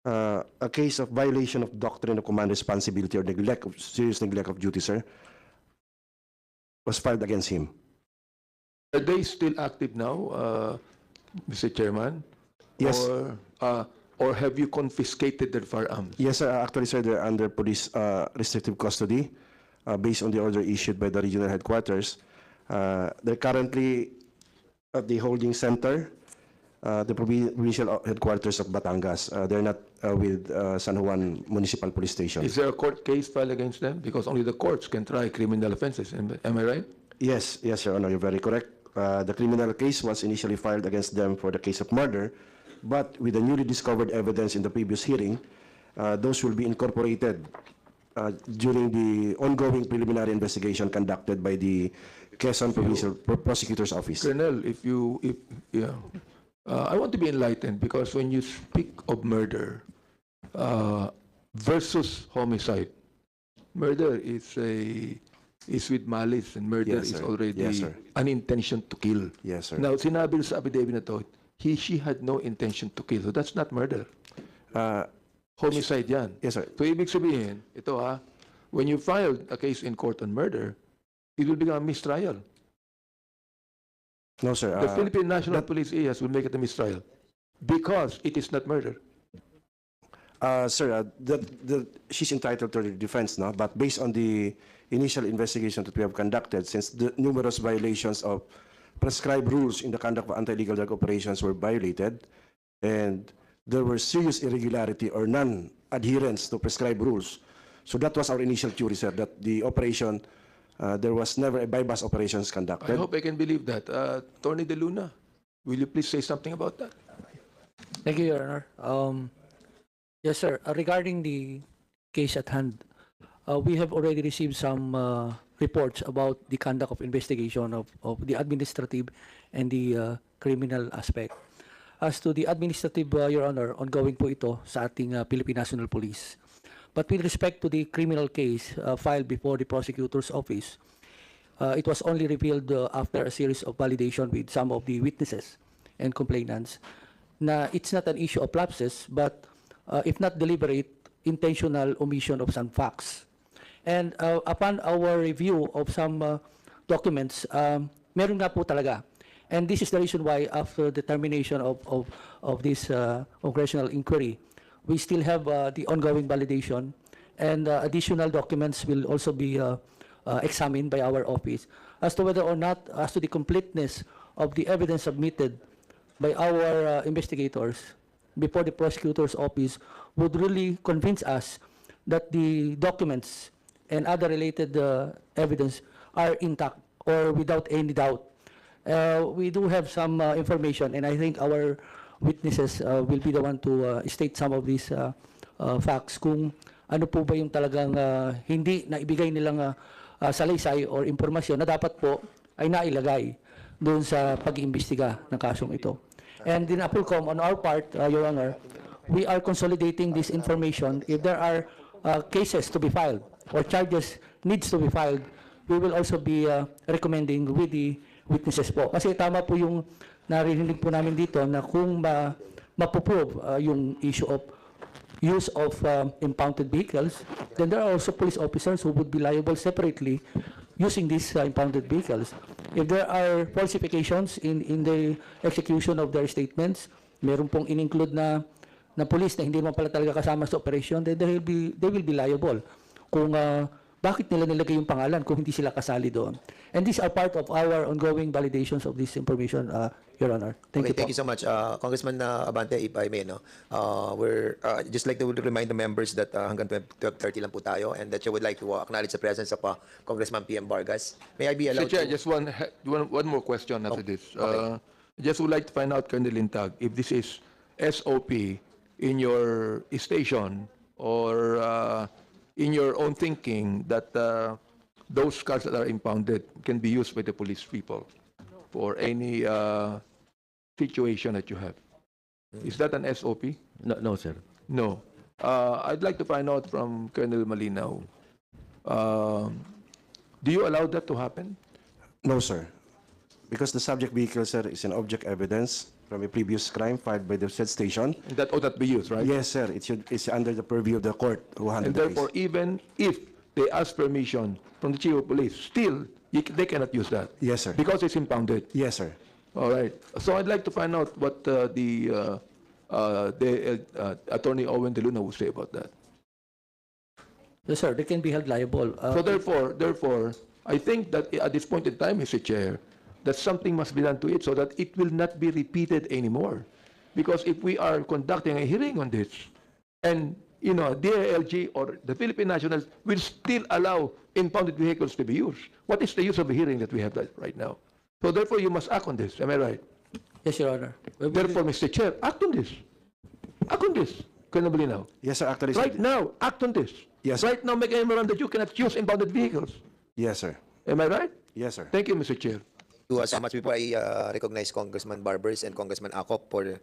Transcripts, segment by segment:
a case of violation of doctrine of command responsibility or serious neglect of duty, sir, was filed against him. Are they still active now, Mr. Chairman? Yes. Or have you confiscated their firearms? Yes, sir. Actually, sir, they're under police restrictive custody based on the order issued by the regional headquarters. They're currently at the holding center, the provincial headquarters of Batangas. They're not with San Juan Municipal Police Station. Is there a court case filed against them? Because only the courts can try criminal offenses. Am I right? Yes, yes, Your Honor, you're very correct. The criminal case was initially filed against them for the case of murder, but with the newly discovered evidence in the previous hearing, those will be incorporated during the ongoing preliminary investigation conducted by the Quezon Provincial Prosecutor's Office. Colonel, I want to be enlightened because when you speak of murder versus homicide, murder is with malice, and murder Yes, is sir. already Yes, sir. an intention to kill. Yes, sir. Now, sinabi sa affidavit na to, she had no intention to kill. So that's not murder. Homicide yan. Yes, sir. So ibig sabihin, ito when you filed a case in court on murder, it will become a mistrial. No, sir. The Philippine National Police IAS will make it a mistrial because it is not murder. Sir, she's entitled to the defense, no? But based on the initial investigation that we have conducted, since the numerous violations of prescribed rules in the conduct of anti-illegal drug operations were violated, and there were serious irregularity or non-adherence to prescribed rules. So that was our initial theory, sir, that the operation, there was never a bypass operations conducted. I hope I can believe that. Tony De Luna, will you please say something about that? Thank you, Your Honor. Yes, sir. Regarding the case at hand, we have already received some reports about the conduct of investigation of the administrative and the criminal aspect. As to the administrative, Your Honor, ongoing po ito sa ating Philippine National Police. But with respect to the criminal case filed before the prosecutor's office, it was only revealed after a series of validation with some of the witnesses and complainants na it's not an issue of lapses, but if not deliberate, intentional omission of some facts. And upon our review of some documents, meron nga po talaga. And this is the reason why after the termination of this congressional inquiry, we still have the ongoing validation, and additional documents will also be examined by our office as to whether or not, as to the completeness of the evidence submitted by our investigators before the prosecutor's office would really convince us that the documents and other related evidence are intact or without any doubt. We do have some information, and I think our witnesses will be the one to state some of these facts kung ano po ba yung talagang hindi na ibigay nilang salaysay or impormasyon na dapat po ay nailagay doon sa pag-iimbestiga ng kasong ito. And in APOLCOM, on our part, Your Honor, we are consolidating this information. If there are cases to be filed or charges needs to be filed, we will also be recommending with the witnesses po. Kasi tama po yung narinig po namin dito na kung mapuprove yung issue of use of impounded vehicles, then there are also police officers who would be liable separately using these impounded vehicles. If there are falsifications in the execution of their statements, meron pong in-include na police na hindi naman pala talaga kasama sa operation, then they will be liable. Kung bakit nila nilagay yung pangalan kung hindi sila kasali doon. And these are part of our ongoing validations of this information, Your Honor. Thank you. Thank you so much. Congressman Abante, if I may, we're just like to remind the members that hanggang 12:30 lang po tayo, and that you would like to acknowledge the presence of Congressman PM Vargas. May I be allowed Chair, to... just one more question after this. okay. I just would like to find out, Colonel Lintag, if this is SOP in your station or in your own thinking that those cars that are impounded can be used by the police people for any situation that you have. Is that an SOP? No, sir. No. I'd like to find out from Colonel Malinaw. Do you allow that to happen? No, sir. Because the subject vehicle, sir, is an object evidence. from a previous crime filed by the said station. That ought not be used, right? Yes, sir. It's under the purview of the court who And handled the therefore, case. even if they ask permission from the chief of police, still, they cannot use that. Yes, sir. Because it's impounded. Yes, sir. All right. So I'd like to find out what the Attorney Owen De Luna will say about that. Yes, sir, they can be held liable. So therefore, I think that at this point in time, Mr. Chair, that something must be done to it so that it will not be repeated anymore. Because if we are conducting a hearing on this, and DILG or the Philippine Nationals will still allow impounded vehicles to be used, what is the use of a hearing that we have right now? So therefore, you must act on this. Am I right? Yes, Your Honor. Therefore, Mr. Chair, act on this. Act on this. Colonel Molino. Yes, sir. Actually, sir. Right now, act on this. Yes. Right now, make a memorandum that you cannot use impounded vehicles. Yes, sir. Am I right? Yes, sir. Thank you, Mr. Chair. To so much before I recognize Congressman Barbers and Congressman Acop for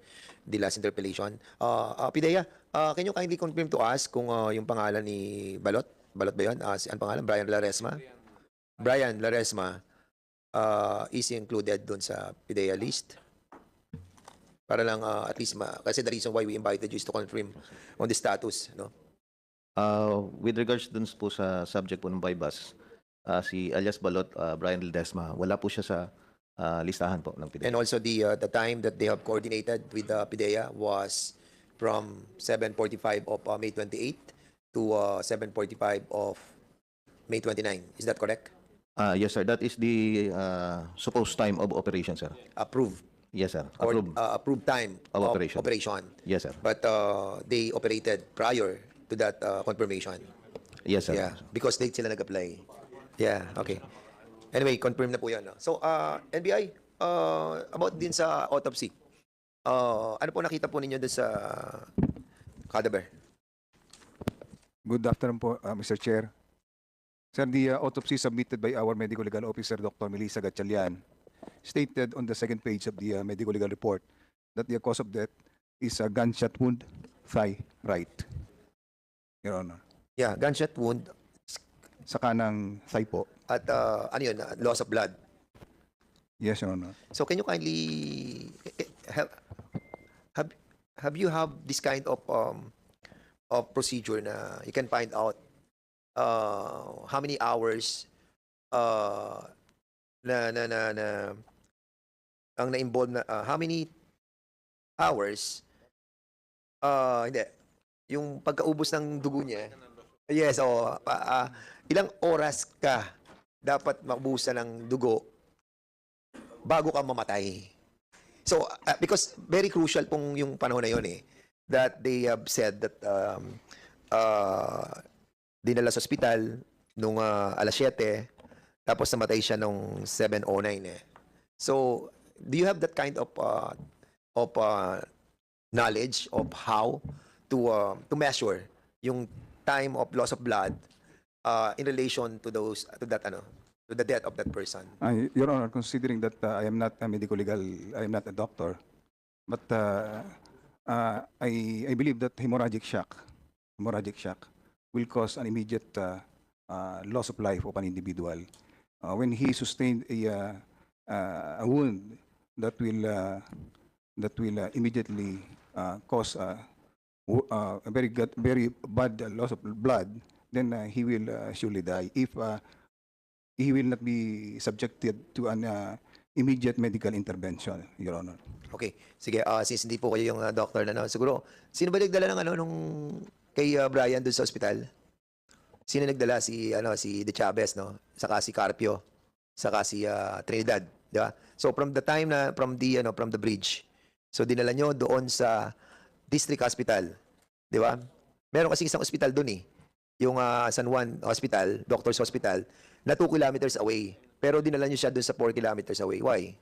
the last interpellation. Pidea, can you kindly confirm to us kung yung pangalan ni Balot ba yun? Ang pangalan? Brian Laresma? Brian Laresma is included dun sa Pidea list? Para lang at least, kasi the reason why we invited you is to confirm on the status, no? With regards dun po sa subject po ng bypass, si alias Balot, Brian Ledesma, wala po siya sa listahan po ng PIDEA. And also the time that they have coordinated with the PIDEA was from 7:45 of May 28 to 7:45 of May 29. Is that correct? Yes, sir. That is the supposed time of operation, sir. Approved. Yes, sir. Or Approved. approved time Of of operation. operation. Yes, sir. But they operated prior to that confirmation. Yes, sir. Yeah, because late sila nag-apply. Yeah, okay. Anyway, confirm na po yan. No? So, NBI, about din sa autopsy. Ano po nakita po ninyo doon sa cadaver? Good afternoon po, Mr. Chair. Sir, the autopsy submitted by our medical legal officer, Dr. Melissa Gatchalian, stated on the second page of the medical legal report that the cause of death is a gunshot wound, thigh right. Your Honor. Yeah, gunshot wound Sa kanang thigh po. at ano yun, loss of blood. Yes, Your Honor. So, can you kindly have you have this kind of procedure na you can find out how many hours ang na-involve na how many hours hindi yung pagkaubos ng dugo niya. Yes, ilang oras ka dapat mabuhusan ng dugo bago ka mamatay. So, because very crucial pong yung panahon na yun that they have said that dinala sa ospital nung alas 7, tapos namatay siya nung 7:09 So, do you have that kind of knowledge of how to measure yung time of loss of blood in relation to to the death of that person? Your Honor, considering that I am not a medical legal, I am not a doctor, but I believe that hemorrhagic shock will cause an immediate loss of life of an individual. When he sustained a wound that will immediately cause a very bad loss of blood, then he will surely die if he will not be subjected to an immediate medical intervention, Your Honor. Okay. Sige, since hindi po kayo yung doctor na, siguro, sino ba nagdala ng nung kay Brian doon sa ospital? Sino nagdala? Si De Chavez, no? Saka si Carpio, saka si Trinidad, di ba? So from the time na from the bridge, so dinala nyo doon sa district hospital, di ba? Meron kasi isang hospital doon yung San Juan Hospital, Doctors Hospital, na 2 kilometers away. Pero dinala nyo siya doon sa 4 kilometers away. Why?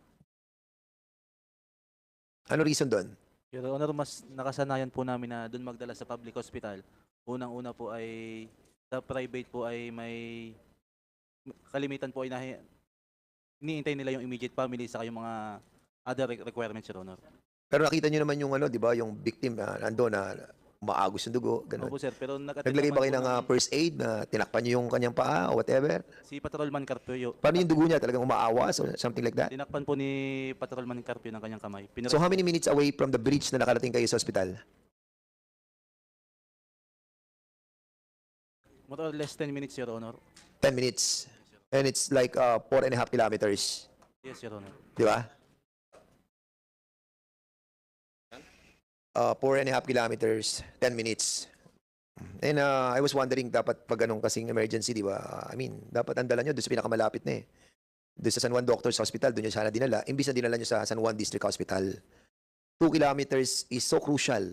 Ano reason doon? Your Honor, mas nakasanayan po namin na doon magdala sa public hospital. Unang-una po ay sa private po ay may kalimitan po ay iniintay nila yung immediate family saka yung mga other requirements, Your Honor. Pero nakita nyo naman yung di ba, yung victim na nandoon na umaagos yung dugo, ganun. Opo, sir. Pero Naglagay ba kayo ng first aid na tinakpan niyo yung kanyang paa o whatever? si Patrolman Carpio, Paano yung dugo niya? Talagang umaawas or something like that? tinakpan po ni Patrolman Carpio ng kanyang kamay. So how many minutes away from the bridge na nakarating kayo sa ospital? More or less 10 minutes, Your Honor. 10 minutes. And it's like 4.5 kilometers. Yes, Your Honor. Di ba? 4.5 kilometers, 10 minutes. And I was wondering, dapat pag ganun kasing emergency, di ba? I mean, dapat ang dala nyo doon sa pinakamalapit na eh. Doon sa San Juan Doctors Hospital, doon nyo sana dinala. Imbis na dinala nyo sa San Juan District Hospital. 2 kilometers is so crucial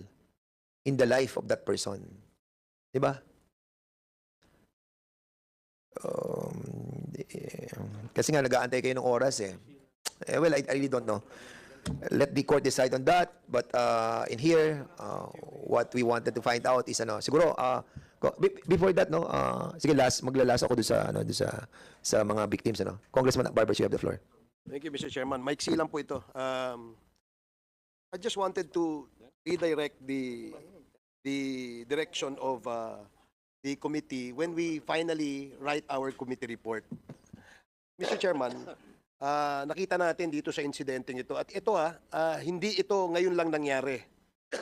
in the life of that person. Di ba? Kasi nga nag-aantay kayo ng oras eh. Well, I really don't know. Let the court decide on that. But in here, what we wanted to find out is siguro before that sige maglalas ako doon sa mga victims Congressman Barbers, you have the floor. Thank you, Mr. Chairman. Maiksi lang po ito. I just wanted to redirect the direction of the committee when we finally write our committee report. Mr. Chairman, nakita natin dito sa insidenteng ito. At ito hindi ito ngayon lang nangyari.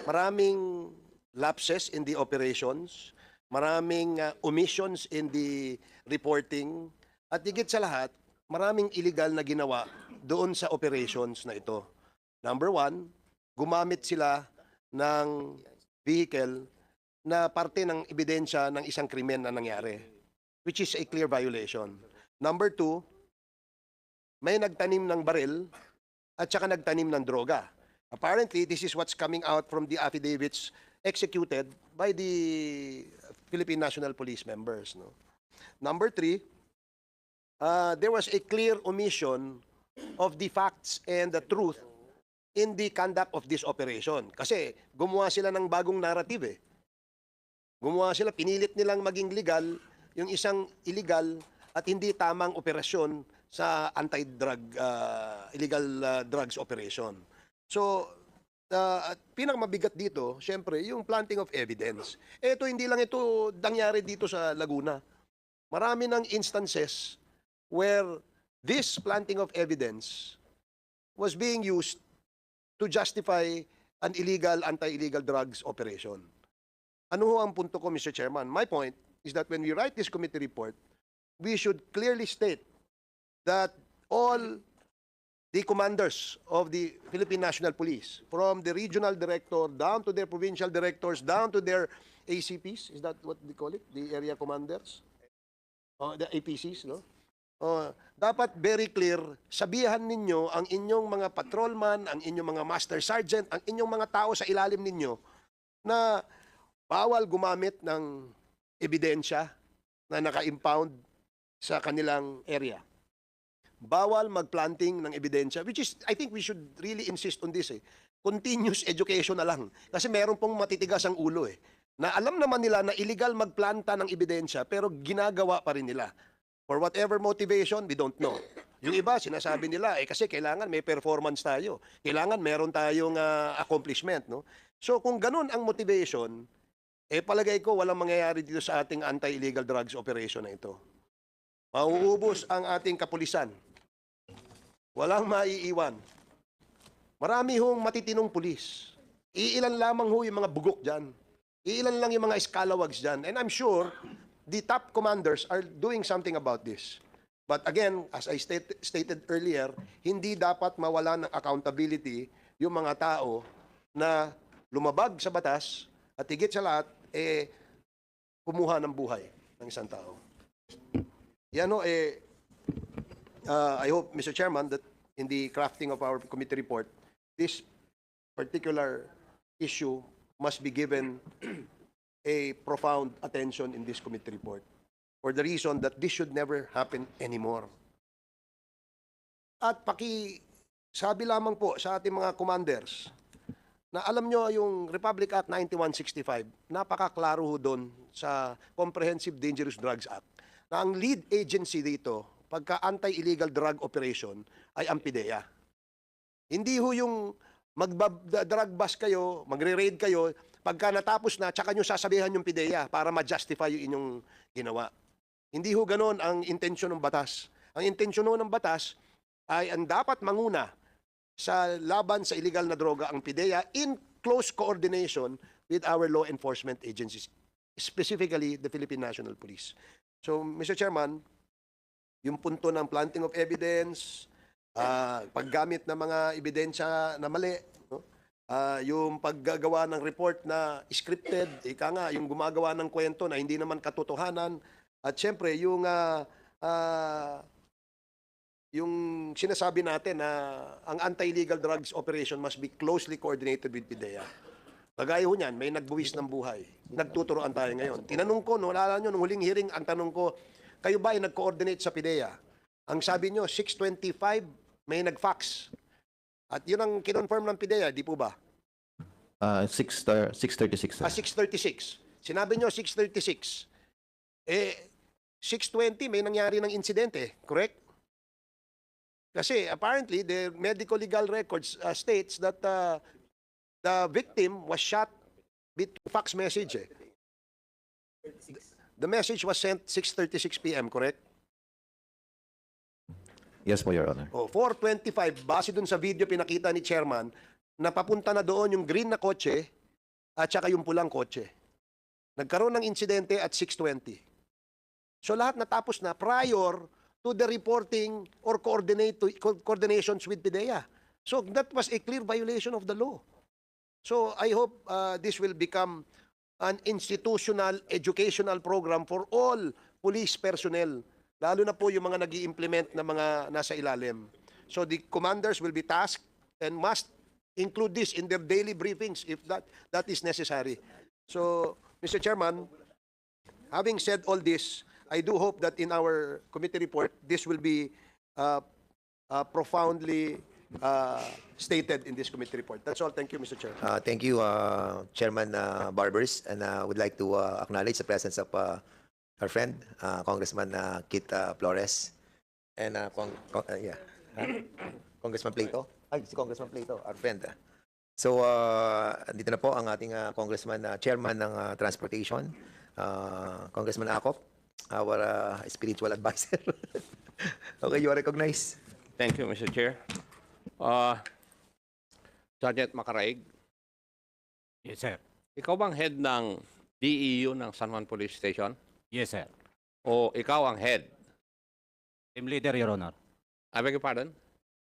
Maraming lapses in the operations, maraming omissions in the reporting, at higit sa lahat, maraming illegal na ginawa doon sa operations na ito. Number one, gumamit sila ng vehicle na parte ng ebidensya ng isang krimen na nangyari, which is a clear violation. Number two, may nagtanim ng baril at saka nagtanim ng droga. Apparently, this is what's coming out from the affidavits executed by the Philippine National Police members. Number three, there was a clear omission of the facts and the truth in the conduct of this operation. Kasi gumawa sila ng bagong narrative eh. Gumawa sila, pinilit nilang maging legal yung isang illegal at hindi tamang operasyon sa anti-drug, illegal drugs operation. So, pinakamabigat dito, syempre, yung planting of evidence. Ito, hindi lang ito nangyari dito sa Laguna. Marami ng instances where this planting of evidence was being used to justify an illegal, anti-illegal drugs operation. Ano ho ang punto ko, Mr. Chairman? My point is that when we write this committee report, we should clearly state that all the commanders of the Philippine National Police, from the regional director down to their provincial directors, down to their ACPs, is that what they call it? The area commanders? The APCs, no? Dapat very clear, sabihan ninyo ang inyong mga patrolman, ang inyong mga master sergeant, ang inyong mga tao sa ilalim ninyo na bawal gumamit ng ebidensya na naka-impound sa kanilang area. Bawal mag-planting ng ebidensya, which is, I think we should really insist on this Continuous education na lang. Kasi meron pong matitigas ang ulo Na alam naman nila na illegal magplanta ng ebidensya, pero ginagawa pa rin nila. For whatever motivation, we don't know. Yung iba, sinasabi nila, kasi kailangan may performance tayo. Kailangan meron tayong accomplishment, no? So kung ganun ang motivation, palagay ko walang mangyayari dito sa ating anti-illegal drugs operation na ito. Mauubos ang ating kapulisan. Walang maiiwan. Marami hong matitinong pulis. Iilan lamang ho yung mga bugok dyan. Iilan lang yung mga scalawags dyan. And I'm sure the top commanders are doing something about this. But again, as I stated earlier, hindi dapat mawala ng accountability yung mga tao na lumabag sa batas at higit sa lahat, kumuha ng buhay ng isang tao. Yan I hope, Mr. Chairman, that in the crafting of our committee report, this particular issue must be given a profound attention in this committee report for the reason that this should never happen anymore. At sabi lamang po sa ating mga commanders na alam nyo yung Republic Act 9165, napakaklaro ho doon sa Comprehensive Dangerous Drugs Act na ang lead agency dito pagka anti-illegal drug operation ay ang PIDEA. Hindi ho yung mag-drug bust kayo, magre-raid kayo, pagka natapos na, tsaka nyo sasabihan yung PIDEA para ma-justify yung inyong ginawa. Hindi ho ganon ang intensyon ng batas. Ang intensyon ho ng batas ay ang dapat manguna sa laban sa illegal na droga ang PIDEA in close coordination with our law enforcement agencies, specifically the Philippine National Police. So, Mr. Chairman, yung punto ng planting of evidence, paggamit ng mga ebidensya na mali, no? Yung paggagawa ng report na scripted, ika nga, yung gumagawa ng kwento na hindi naman katotohanan, at syempre, yung sinasabi natin na ang anti-illegal drugs operation must be closely coordinated with PIDEA. Kagaya ho niyan, may nagbuwis ng buhay. Nagtuturoan tayo ngayon. Tinanong ko, no, alala nyo, nung huling hearing, ang tanong ko, kayo ba ay nag-coordinate sa PIDEA? Ang sabi nyo, 6:25, may nag-fax. At yun ang kinonfirm ng PIDEA, di po ba? 6:36, sir. 6:36. Sinabi nyo, 6:36. 6:20, may nangyari ng insidente, correct? Kasi apparently, the medical legal records states that the victim was shot with fax message. The message was sent 6:36 p.m., correct? Yes po, Your Honor. 4:25, base dun sa video pinakita ni Chairman, na papunta na doon yung green na kotse at saka yung pulang kotse. Nagkaroon ng insidente at 6:20. So lahat natapos na prior to the reporting or coordinations with PIDEA. So that was a clear violation of the law. So I hope this will become an institutional educational program for all police personnel, lalo na po yung mga nag-i-implement na mga nasa ilalim. So the commanders will be tasked and must include this in their daily briefings if that is necessary. So, Mr. Chairman, having said all this, I do hope that in our committee report, this will be profoundly stated in this committee report. That's all. Thank you, Mr. Chair. Thank you, Chairman Barbers, and I would like to acknowledge the presence of our friend, Congressman Kit Flores, and Congressman Plato. Ay, si Congressman Plato, our friend. So, dito na po ang ating Congressman, Chairman ng Transportation, Congressman Acop, our spiritual advisor. Okay, you are recognized. Thank you, Mr. Chair. Sergeant Macaraig, Yes, sir. ikaw bang head ng DEU ng San Juan Police Station? Yes, sir. O ikaw ang head? Team leader, Your Honor. I beg your pardon?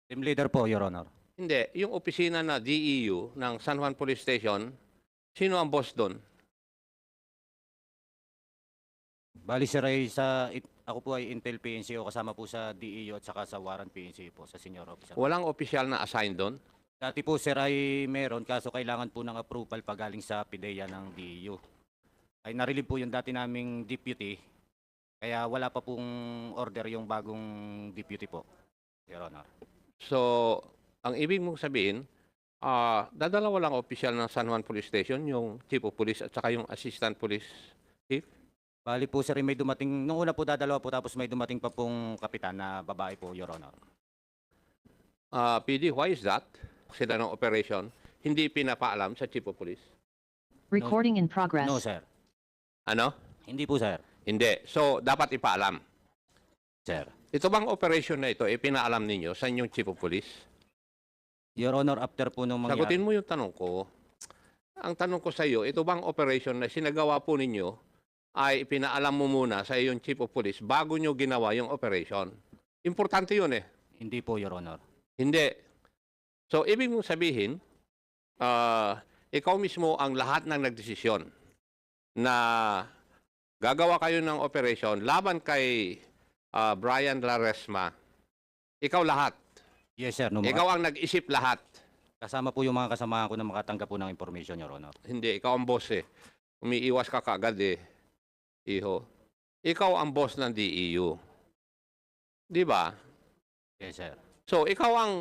Team leader po, Your Honor. Hindi. Yung opisina na DEU ng San Juan Police Station, sino ang boss doon? Bali, sir, ako po ay Intel PNCO kasama po sa DEO at saka sa Warrant PNCO po sa senior officer. Walang opisyal na assigned doon? Dati po, sir, ay meron kaso kailangan po ng approval pagaling sa PIDEA ng DEO. Ay narilib po yung dati naming deputy, kaya wala pa pong order yung bagong deputy po, Your Honor. So, ang ibig mong sabihin, dadalawa lang opisyal ng San Juan Police Station, yung Chief of Police at saka yung Assistant Police Chief? Bali po, sir, may dumating, nung una po dadalawa po tapos may dumating pa pong kapitan na babae po, Your Honor. PD, why is that? Sila ng operation, hindi pinapaalam sa Chief of Police? Recording in progress. No, sir. Ano? Hindi po, sir. Hindi. So, dapat ipaalam. Sir. Ito bang operation na ito, ipinaalam ninyo sa inyong Chief of Police? Your Honor, after po nung mangyari. Sagutin mo yung tanong ko. Ang tanong ko sa iyo, ito bang operation na sinagawa po ninyo ay ipinaalam mo muna sa iyong Chief of Police bago nyo ginawa yung operation? Importante yun eh. Hindi po, Your Honor. Hindi. So, ibig mong sabihin, ikaw mismo ang lahat ng nagdesisyon na gagawa kayo ng operation laban kay Brian Laresma. Ikaw lahat. Yes, sir. Ikaw ang nag-isip lahat. Kasama po yung mga kasamahan ko na makatanggap po ng information, Your Honor. Hindi, ikaw ang boss eh. Umiiwas ka kaagad eh. Iho. Ikaw ang boss ng DEU. Di ba? Yes, sir. So, ikaw ang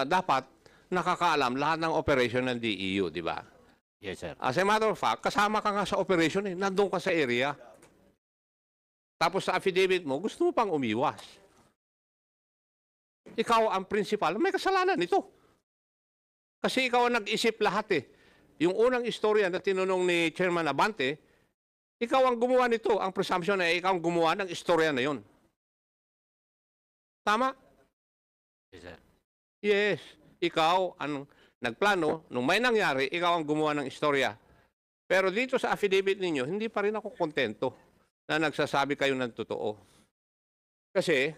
dapat nakakaalam lahat ng operation ng DEU, di ba? Yes, sir. As a matter of fact, kasama ka nga sa operation eh. Nandun ka sa area. Tapos sa affidavit mo, gusto mo pang umiwas. Ikaw ang principal. May kasalanan ito. Kasi ikaw ang nag-isip lahat eh. yung unang istorya na tinanong ni Chairman Abante, ikaw ang gumawa nito. Ang presumption ay ikaw ang gumawa ng istorya na yon. Tama? Yes, sir. Yes. Ikaw ang nagplano, nung may nangyari, ikaw ang gumawa ng istorya. Pero dito sa affidavit ninyo, hindi pa rin ako kontento na nagsasabi kayo ng totoo. Kasi,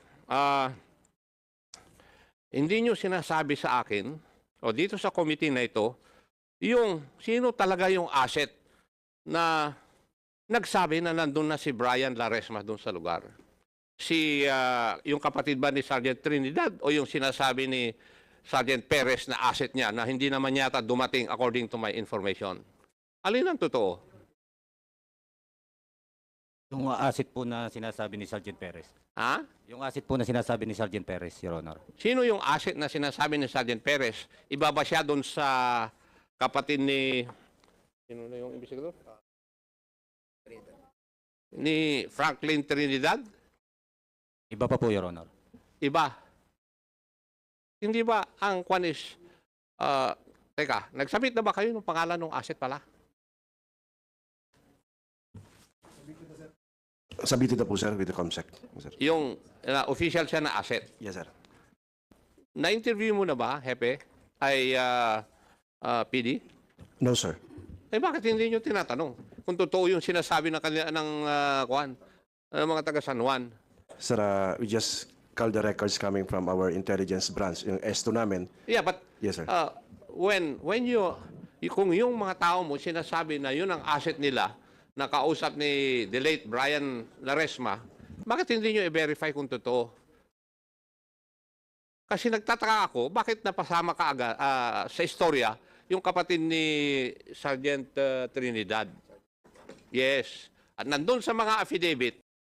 hindi nyo sinasabi sa akin, o dito sa committee na ito, yung sino talaga yung asset na nagsabi na nandun na si Brian Laresma doon sa lugar. Yung kapatid ba ni Sergeant Trinidad o yung sinasabi ni Sergeant Perez na asset niya na hindi naman yata dumating according to my information? Alin ang totoo? Yung asset po na sinasabi ni Sergeant Perez. Ha? Yung asset po na sinasabi ni Sergeant Perez, Your Honor. Sino yung asset na sinasabi ni Sergeant Perez? Iba ba siya doon sa kapatid ni... Sino na yung investigador? Ni Franklin Trinidad? Iba pa po, Your Honor. Iba. Hindi ba ang kwan is... teka, nagsabit na ba kayo ng pangalan ng asset pala? Submitted na po, sir, with the COMSEC. Sir. Yung official siya na asset. Yes, sir. Na-interview mo na ba, Hepe, ay PD? No, sir. Eh bakit hindi nyo tinatanong kung totoo yung sinasabi ng mga taga San Juan? Sir, we just call the records coming from our intelligence branch, yung S2 namin. Yeah, but Yes, sir. when kung yung mga tao mo sinasabi na yun ang asset nila na kausap ni the late Brian Laresma, bakit hindi nyo i-verify kung totoo? Kasi nagtataka ako, bakit napasama ka agad sa istorya yung kapatid ni Sergeant Trinidad? Yes. At nandun sa mga affidavit,